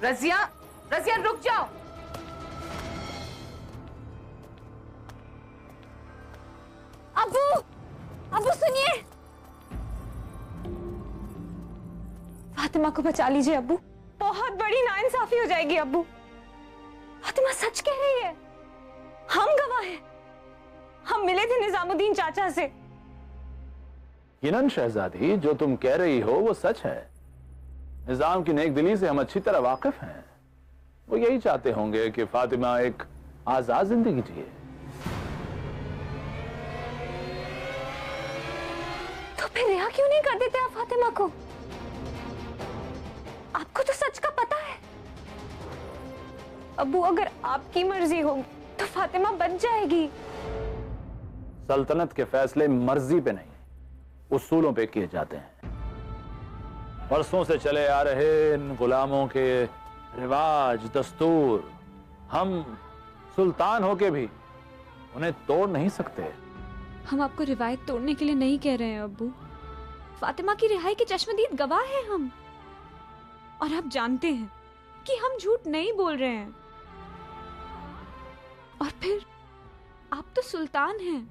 रजिया, रजिया रुक जाओ। अब्बू, अब्बू सुनिए। फातिमा को बचा लीजिए अब्बू, बहुत बड़ी नाइंसाफी हो जाएगी अब्बू। फातिमा सच कह रही है, हम गवाह हैं। हम मिले थे निजामुद्दीन चाचा से। यकीनन शहजादी, जो तुम कह रही हो वो सच है। निजाम की नेक दिली से हम अच्छी तरह वाकिफ हैं। वो यही चाहते होंगे कि फातिमा एक आजाद जिंदगी जिए। तो फिर रिहा क्यों नहीं कर देते आप फातिमा को? आपको तो सच का पता है। अब्बू, अगर आपकी मर्जी होगी तो फातिमा बच जाएगी। सल्तनत के फैसले मर्जी पे नहीं, उसूलों पे किए जाते हैं। बरसों से चले आ रहे इन गुलामों के रिवाज, दस्तूर, हम सुल्तान होके भी उन्हें तोड़ नहीं सकते। हम आपको रिवायत तोड़ने के लिए नहीं कह रहे हैं अब्बू। फातिमा की रिहाई के चश्मदीद गवाह हैं हम, और आप जानते हैं कि हम झूठ नहीं बोल रहे हैं। और फिर आप तो सुल्तान हैं।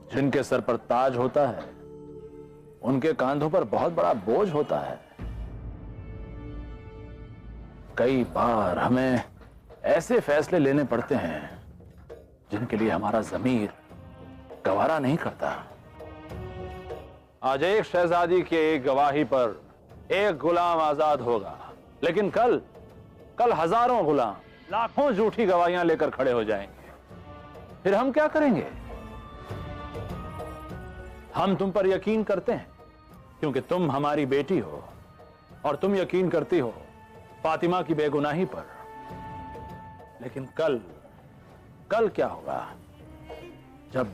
जिनके सर पर ताज होता है उनके कांधों पर बहुत बड़ा बोझ होता है। कई बार हमें ऐसे फैसले लेने पड़ते हैं जिनके लिए हमारा ज़मीर गवारा नहीं करता। आज एक शहजादी की एक गवाही पर एक गुलाम आजाद होगा, लेकिन कल हजारों गुलाम, लाखों झूठी गवाहियां लेकर खड़े हो जाएंगे। फिर हम क्या करेंगे? हम तुम पर यकीन करते हैं क्योंकि तुम हमारी बेटी हो, और तुम यकीन करती हो फातिमा की बेगुनाही पर। लेकिन कल क्या होगा जब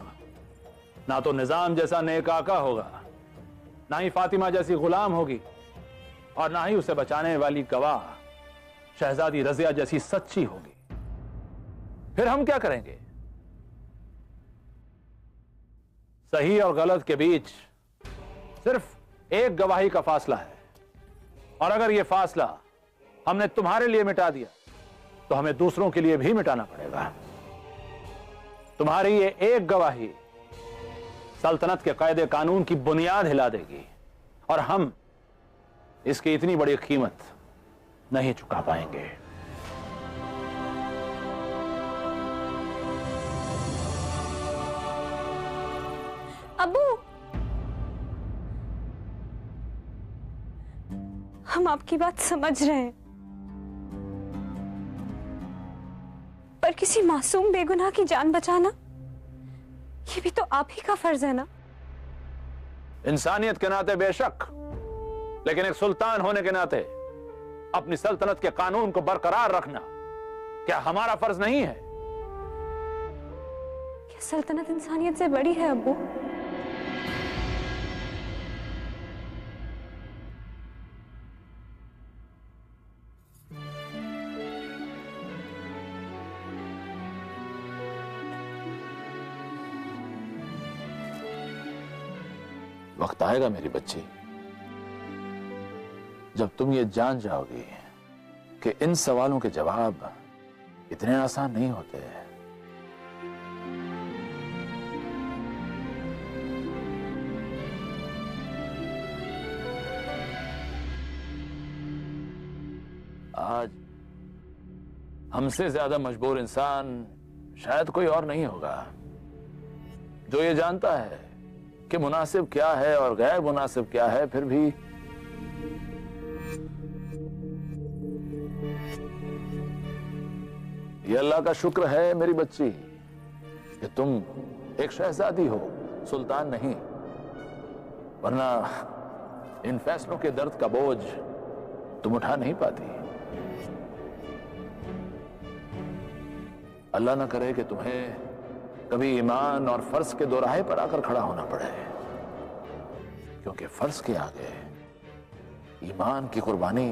ना तो निजाम जैसा नेक आका होगा, ना ही फातिमा जैसी गुलाम होगी, और ना ही उसे बचाने वाली गवाह शहजादी रजिया जैसी सच्ची होगी। फिर हम क्या करेंगे? सही और गलत के बीच सिर्फ एक गवाही का फासला है, और अगर यह फासला हमने तुम्हारे लिए मिटा दिया तो हमें दूसरों के लिए भी मिटाना पड़ेगा। तुम्हारी ये एक गवाही सल्तनत के कायदे कानून की बुनियाद हिला देगी, और हम इसकी इतनी बड़ी कीमत नहीं चुका पाएंगे। अब्बू, हम आपकी बात समझ रहे हैं, पर किसी मासूम बेगुनाह की जान बचाना ये भी तो आप ही का फर्ज है ना। इंसानियत के नाते बेशक, लेकिन एक सुल्तान होने के नाते अपनी सल्तनत के कानून को बरकरार रखना क्या हमारा फर्ज नहीं है? क्या सल्तनत इंसानियत से बड़ी है अब्बू? वक्त आएगा मेरी बच्ची जब तुम ये जान जाओगी कि इन सवालों के जवाब इतने आसान नहीं होते। आज हमसे ज्यादा मजबूर इंसान शायद कोई और नहीं होगा, जो ये जानता है कि मुनासिब क्या है और गैर मुनासिब क्या है, फिर भी ये अल्लाह का शुक्र है मेरी बच्ची कि तुम एक शहजादी हो, सुल्तान नहीं, वरना इन फैसलों के दर्द का बोझ तुम उठा नहीं पाती। अल्लाह ना करे कि तुम्हें कभी ईमान और फर्ज के दोराहे पर आकर खड़ा होना पड़े, क्योंकि फर्ज के आगे ईमान की कुर्बानी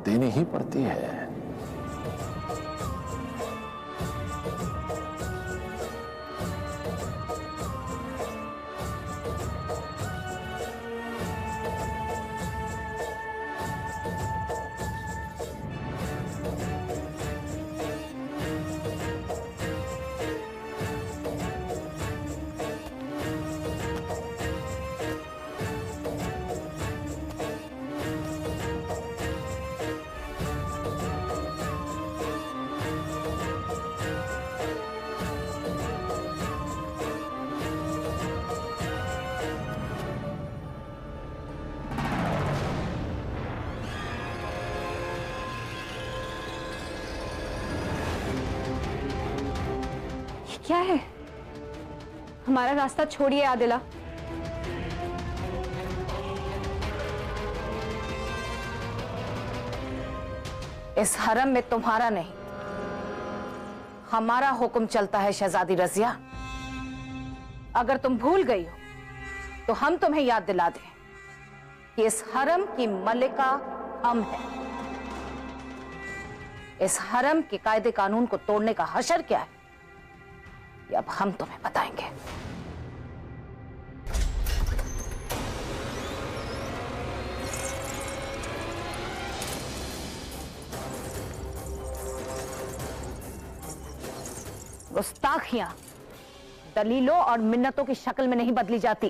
देनी ही पड़ती है। क्या है? हमारा रास्ता छोड़िए आदिला। इस हरम में तुम्हारा नहीं, हमारा हुक्म चलता है शहजादी रजिया। अगर तुम भूल गई हो तो हम तुम्हें याद दिला दें कि इस हरम की मलिका हम हैं। इस हरम के कायदे कानून को तोड़ने का हशर क्या है, ये अब हम तुम्हें बताएंगे। गुस्ताखियां दलीलों और मिन्नतों की शक्ल में नहीं बदली जाती।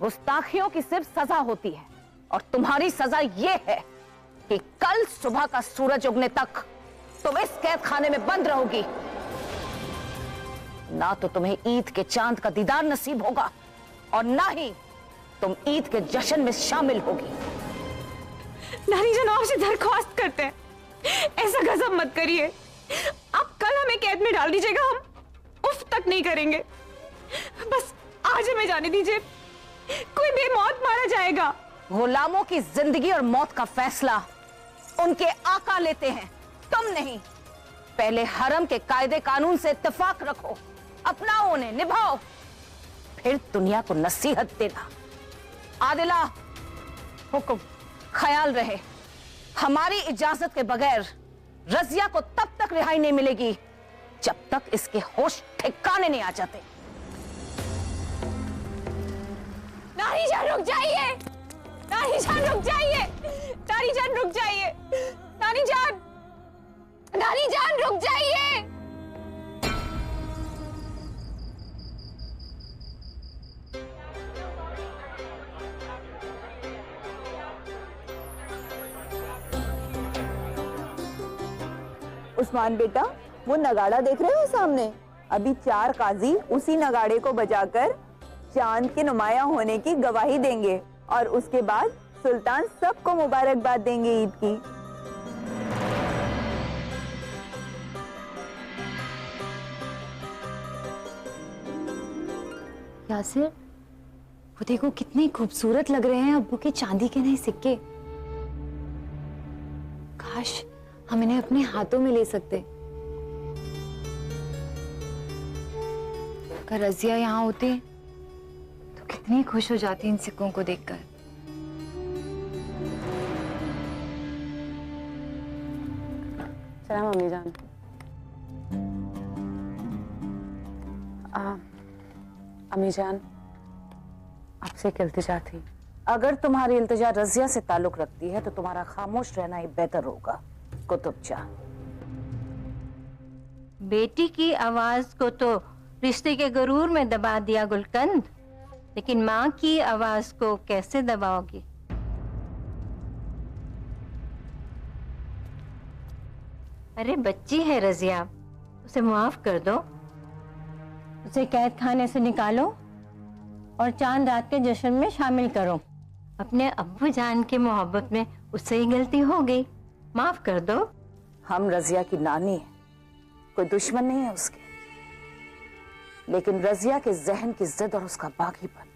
गुस्ताखियों की सिर्फ सजा होती है, और तुम्हारी सजा यह है कि कल सुबह का सूरज उगने तक तुम इस कैद खाने में बंद रहोगी। ना तो तुम्हें ईद के चांद का दीदार नसीब होगा, और ना ही तुम ईद के जश्न में शामिल होगी। नानी जान, आपसे दरख्वास्त करते हैं, ऐसा गजब मत करिए। आप कल हमें कैद में डाल दीजिएगा, हम उफ तक नहीं करेंगे। बस आज हमें जाने दीजिए, कोई बेमौत मारा जाएगा। गुलामों की जिंदगी और मौत का फैसला उनके आका लेते हैं, तुम नहीं। पहले हरम के कायदे कानून से इत्तेफाक रखो, अपनाओ उन्हें, निभाओ, फिर दुनिया को नसीहत देना। आदिला, हुक्म, ख्याल रहे, हमारी इजाजत के बगैर रजिया को तब तक रिहाई नहीं मिलेगी जब तक इसके होश ठिकाने नहीं आ जाते। नानी जान रुक जाइए, नानी जान रुक जाइए, नानी जान रुक जाइए, नानी जान, नानी जान रुक जाइए। उस्मान बेटा, वो नगाड़ा देख रहे हो सामने? अभी 4 काजी उसी नगाड़े को बजाकर चांद के नुमाया होने की गवाही देंगे, और उसके बाद सुल्तान सबको मुबारकबाद देंगे ईद की। यासिर, वो देखो कितने खूबसूरत लग रहे हैं अब्बू के चांदी के नए सिक्के। काश हम इन्हें अपने हाथों में ले सकते। अगर रजिया यहाँ होती तो कितनी खुश हो जाती इन सिक्कों को देखकर। सलाम अम्मी जान। अम्मी जान, आपसे एक इल्तिजा थी। अगर तुम्हारी इल्तिजा रजिया से ताल्लुक रखती है तो तुम्हारा खामोश रहना ही बेहतर होगा। कुतुब जान, बेटी की आवाज को तो रिश्ते के गरूर में दबा दिया गुलकंद, लेकिन माँ की आवाज को कैसे दबाओगी? अरे बच्ची है रजिया, उसे माफ कर दो। उसे कैद खाने से निकालो और चांद रात के जश्न में शामिल करो। अपने अब्बू जान की मोहब्बत में उससे ही गलती हो गई, माफ कर दो। हम रजिया की नानी है, कोई दुश्मन नहीं है उसके, लेकिन रजिया के जहन की जिद और उसका बागीपन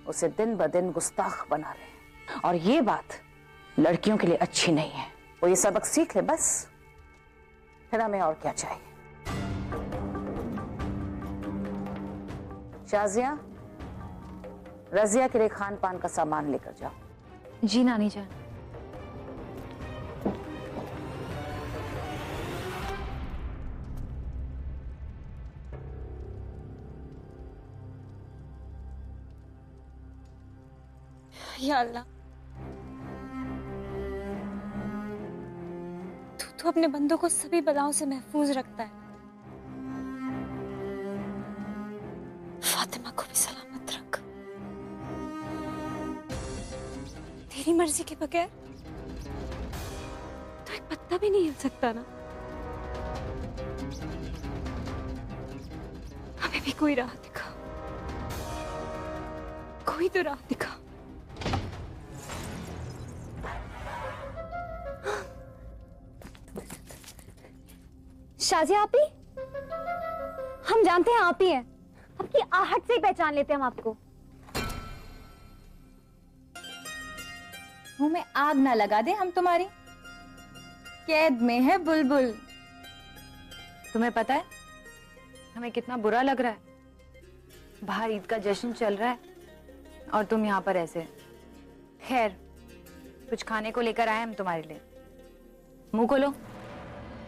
उसे दिन ब दिन गुस्ताख बना रहे हैं, और ये बात लड़कियों के लिए अच्छी नहीं है। वो ये सबक सीख ले बस, फिर हमें और क्या चाहिए। शाजिया, रजिया के लिए खान पान का सामान लेकर जाओ। जी नानी जान। या अल्लाह, तू तो अपने बंदों को सभी बलाओं से महफूज रखता है। फातिमा को भी सलामत रख। तेरी मर्जी के बगैर तो एक पत्ता भी नहीं हिल सकता ना। हमें भी कोई राह दिखा, कोई तो राह दिखा। शाजिया आपी, हम जानते हैं आप ही हैं, आपकी आहट से ही पहचान लेते हैं हम आपको। मुंह में आग ना लगा दे हम तुम्हारी, कैद में है बुलबुल। तुम्हें पता है हमें कितना बुरा लग रहा है, बाहर ईद का जश्न चल रहा है और तुम यहाँ पर ऐसे। खैर, कुछ खाने को लेकर आए हम तुम्हारे लिए। मुंह खोलो,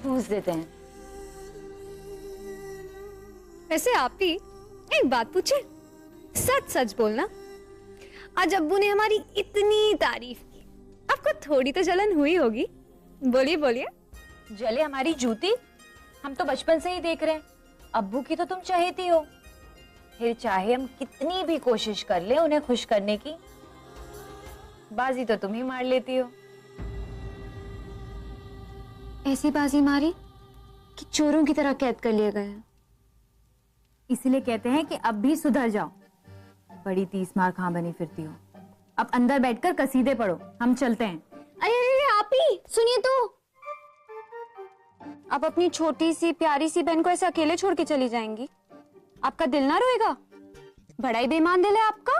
ठूस देते हैं। वैसे आप ही एक बात पूछे, सच सच बोलना, आज अब्बू ने हमारी इतनी तारीफ की, आपको थोड़ी तो जलन हुई होगी? बोलिए बोलिए। जले हमारी जूती? हम तो बचपन से ही देख रहे हैं, अब्बू की तो तुम चहेती हो, फिर चाहे हम कितनी भी कोशिश कर ले उन्हें खुश करने की, बाजी तो तुम ही मार लेती हो। ऐसी बाजी मारी कि चोरों की तरह कैद कर लिया गया। इसीलिए कहते हैं कि अब भी सुधर जाओ, बड़ी 30 मार कहां बनी फिरती हो। अब अंदर बैठकर कसीदे पढ़ो, हम चलते हैं। अरे अरे आप ही सुनिए तो, आप अपनी छोटी सी प्यारी सी बहन को ऐसे अकेले छोड़ के चली जाएंगी? आपका दिल ना रोएगा? बड़ा ही बेईमान दिल है आपका।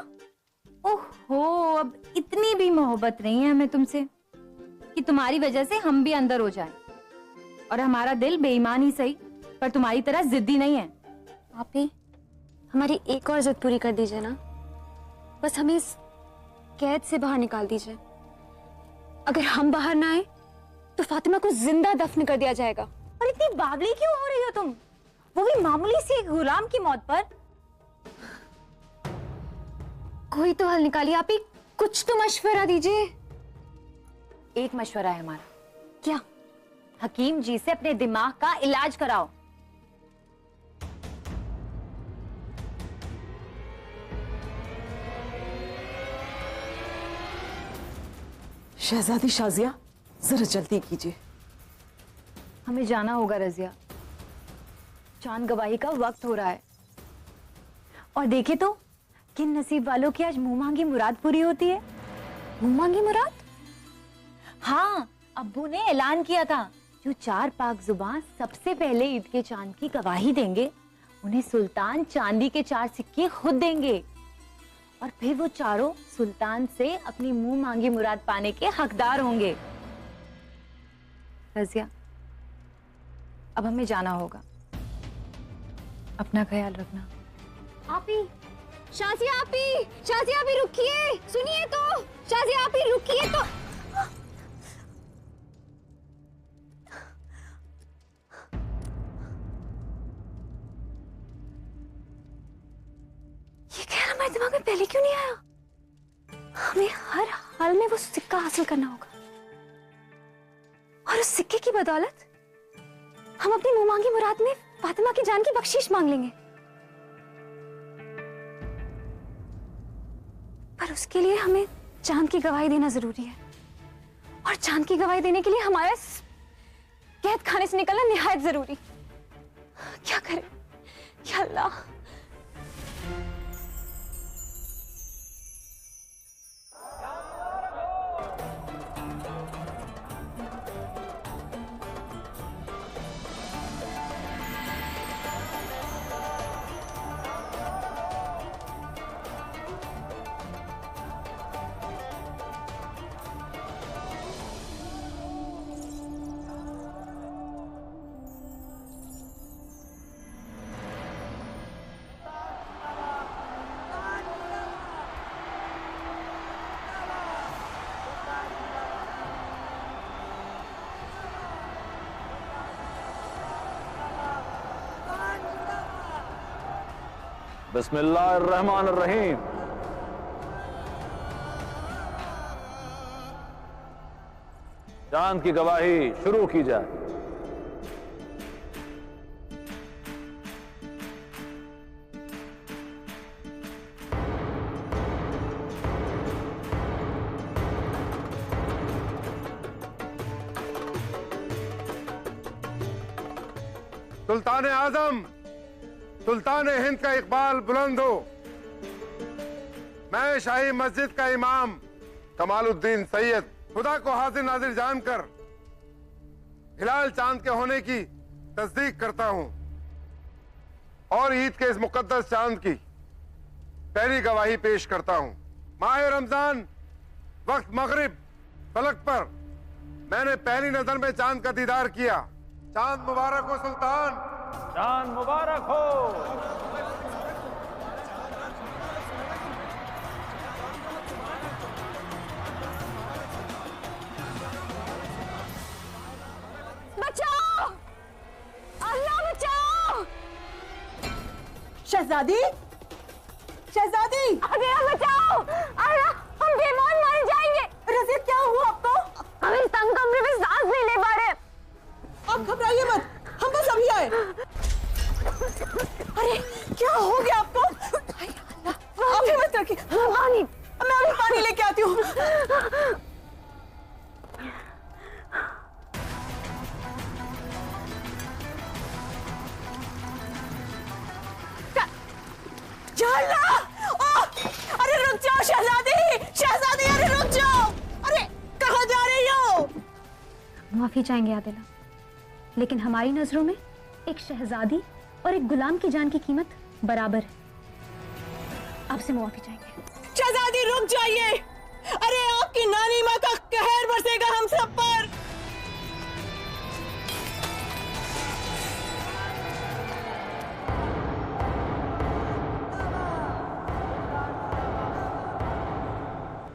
ओहो, अब इतनी भी मोहब्बत नहीं है हमें तुमसे कि तुम्हारी वजह से हम भी अंदर हो जाएं। और हमारा दिल बेईमान ही सही, पर तुम्हारी तरह जिद्दी नहीं है। आप ही हमारी एक और जिद पूरी कर दीजिए ना, बस हमें इस कैद से बाहर निकाल दीजिए। अगर हम बाहर ना आए तो फातिमा को जिंदा दफन कर दिया जाएगा। और इतनी बावली क्यों हो रही हो तुम, वो भी मामूली सी एक गुलाम की मौत पर? कोई तो हल निकालिए आप ही, कुछ तो मशवरा दीजिए। एक मशवरा है हमारा। क्या? हकीम जी से अपने दिमाग का इलाज कराओ। शहजादी शाजिया, जरा जल्दी कीजिए। हमें जाना होगा रजिया, चांद गवाही का वक्त हो रहा है। और देखे तो किन नसीब वालों की आज मुंह मांगी मुराद पूरी होती है। मुंह मांगी मुराद? हाँ, अब्बू ने ऐलान किया था, जो 4 पाक जुबान सबसे पहले ईद के चांद की गवाही देंगे, उन्हें सुल्तान चांदी के 4 सिक्के खुद देंगे। और फिर वो चारों सुल्तान से अपनी मुंह मांगी मुराद पाने के हकदार होंगे। रजिया, अब हमें जाना होगा, अपना ख्याल रखना। आप ही, शाजिया आप ही, शाजिया आप ही रुकिए, सुनिए तो, शाजिया आप ही रुकिए तो। ये ख्याल हमारे दिमाग में पहले क्यों नहीं आया? हमें हर हाल में वो सिक्का हासिल करना होगा, और उस सिक्के की बदौलत हम अपनी मुंह मांगी मुराद में फातिमा की जान की बख्शीश मांग लेंगे। पर उसके लिए हमें चांद की गवाही देना जरूरी है, और चांद की गवाही देने के लिए हमारा इस कैद खाने से निकलना निहायत जरूरी। क्या करें या अल्लाह। बिस्मिल्लाहिर्रहमानिर्रहीम। चांद की गवाही शुरू की जाए। सुल्तान आजम, सुल्तान हिंद का इकबाल बुलंद हो। मैं शाही मस्जिद का इमाम कमालुद्दीन सैयद खुदा को हाजिर नाजिर जानकर हिलाल चांद के होने की तस्दीक करता हूं। और ईद के इस मुकद्दस चांद की पहली गवाही पेश करता हूं। माह रमजान वक्त मगरिब फलक पर मैंने पहली नजर में चांद का दीदार किया। चांद मुबारक हो सुल्तान। चांद मुबारक हो। बचाओ, अल्लाह बचाओ। शहजादी, शहजादी, अरे बचाओ, अल्लाह, हम बेईमान मर जाएंगे। रज़िया क्या हुआ आपको? हम इस तंग कमरे में सांस नहीं ले पा रहे। आप घबराइए मत, हम बस अभी आए। अरे क्या हो गया आपको? आप ही मत रखिए, पानी, मैं अभी पानी लेके आती हूँ। अरे रुक जाओ शहजादी, शहजादी, अरे रुक जाओ। अरे कहाँ जा रही हो? माफी चाहेंगे आदिला, लेकिन हमारी नजरों में एक शहजादी और एक गुलाम की जान की कीमत बराबर है। आपसे माफी चाहेंगे। शहजादी रुक जाइए। अरे आपकी नानी माँ का कहर बरसेगा हम सब पर।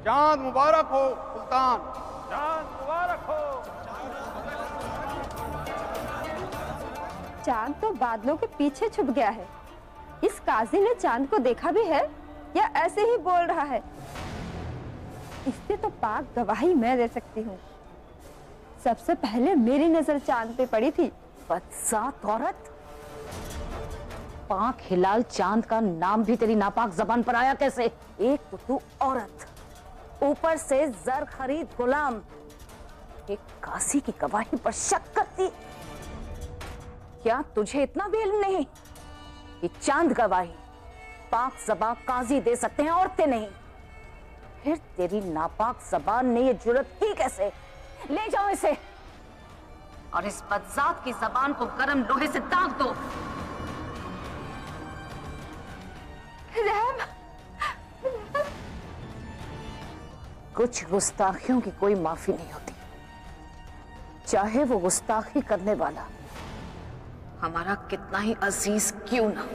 चांद मुबारक हो सुल्तान। चांद मुबारक हो। चांद तो बादलों के पीछे छुप गया है। इस काजी ने चांद को देखा भी है या ऐसे ही बोल रहा है? इससे तो पाक गवाही मैं दे सकती हूँ। सबसे पहले मेरी नजर चांद पे पड़ी थी। बदसात औरत, पाक हिलाल चांद का नाम भी तेरी नापाक जबान पर आया कैसे? एक तो तू औरत, ऊपर से जर खरीद गुलाम, एक काजी की गवाही पर शक करती। क्या तुझे इतना भी इल्म नहीं कि चांद गवाही पाक ज़बान काजी दे सकते हैं, औरतें नहीं? फिर तेरी नापाक ज़बान ने ये जुर्रत की कैसे? ले जाओ इसे और इस बदजात की जबान को गरम लोहे से दाग दो। कुछ गुस्ताखियों की कोई माफी नहीं होती, चाहे वो गुस्ताखी करने वाला हमारा कितना ही अजीज क्यों ना।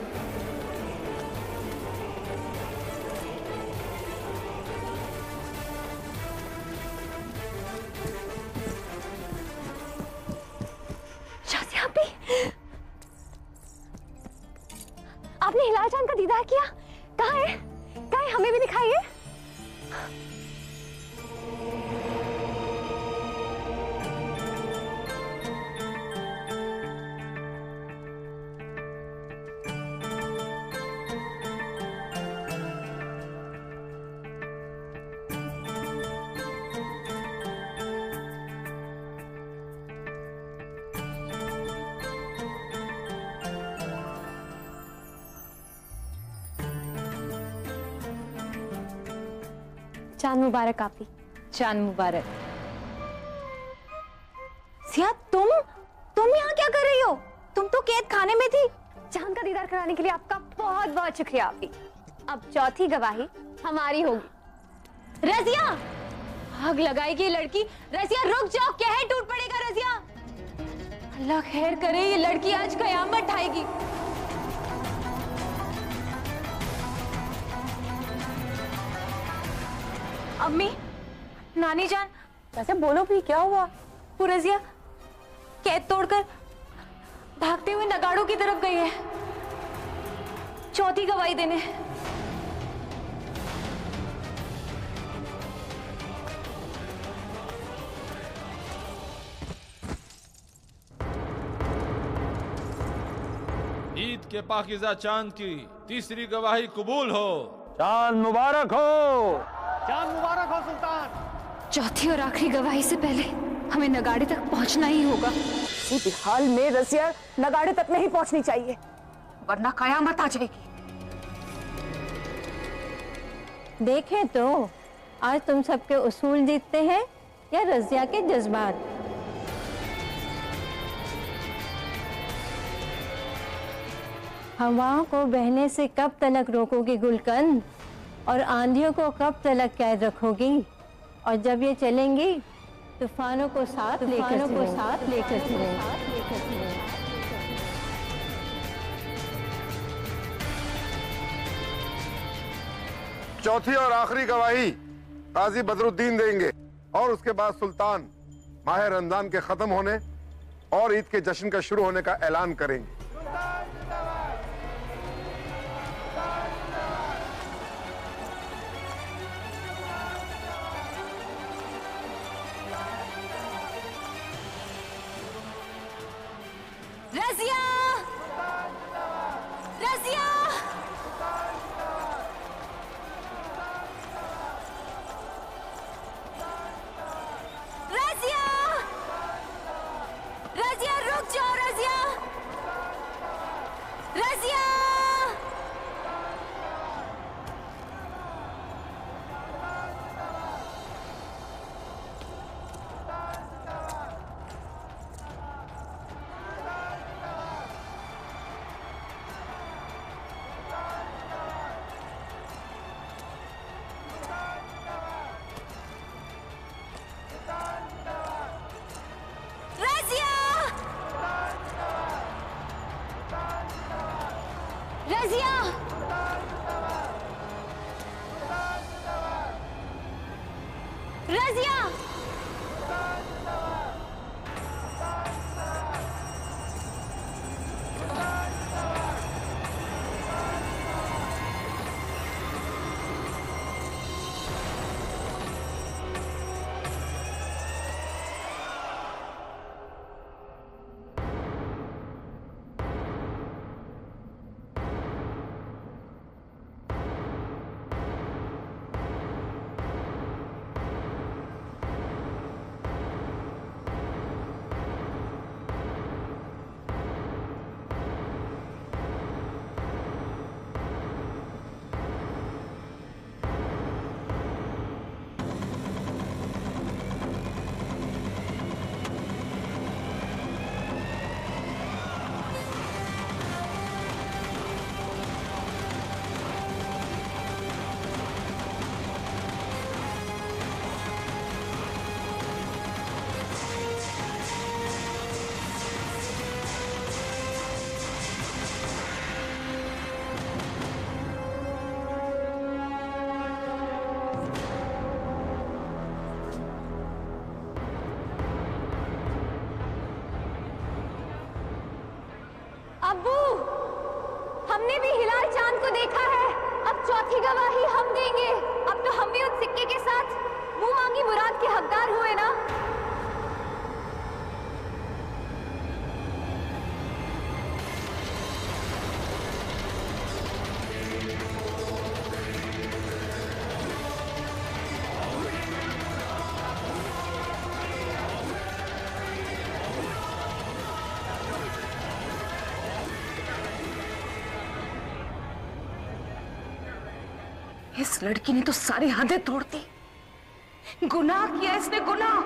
आपने हिलाल चांद का दीदार किया? कहाँ है? कहाँ है? हमें भी दिखाइए। चांद मुबारक आपी। चांद मुबारक। सिया, तुम यहाँ क्या कर रही हो? तुम तो कैद खाने में थी। चांद का दीदार कराने के लिए आपका बहुत बहुत शुक्रिया आपी। अब चौथी गवाही हमारी होगी। रज़िया, आग लगाएगी ये लड़की। रज़िया रुक जाओ, कहर टूट पड़ेगा। रज़िया, अल्लाह खैर करे, ये लड़की आज कयामत ढाएगी। अम्मी, नानी जान, वैसे बोलो भी, क्या हुआ? वो रज़िया कैद तोड़कर भागते हुए नगाड़ों की तरफ गई है, चौथी गवाही देने। ईद के पाकीज़ा चांद की तीसरी गवाही कबूल हो। चांद मुबारक हो। चांद मुबारक हो सुल्तान। चौथी और आखिरी गवाही से पहले हमें नगाड़े तक पहुंचना ही होगा। इसी हाल में रज़िया नगाड़े तक नहीं पहुंचनी चाहिए, वरना कयामत आ जाएगी। देखें तो आज तुम सबके उसूल जीतते हैं या रज़िया के जज्बात। हवाओं को बहने से कब तलक रोकोगी गुलकंद, और आंधियों को कब तलक कैद रखोगी, और जब ये चलेंगी तूफानों को साथ लेकर चलेंगी। चौथी और आखिरी गवाही काजी बदरुद्दीन देंगे और उसके बाद सुल्तान माह रमजान के खत्म होने और ईद के जश्न का शुरू होने का ऐलान करेंगे। रज़िया! रज़िया! रज़िया! रज़िया रुक जाओ रज़िया! रज़िया! रज़िया! रज़िया! अब्बू, हमने भी हिलाल चांद को देखा है। अब चौथी गवाही हम देंगे। अब तो हम भी उस सिक्के के साथ मुंह मांगी मुराद के हकदार हुए ना। इस लड़की ने तो सारी हदें तोड़ दी। गुनाह किया इसने, गुनाह।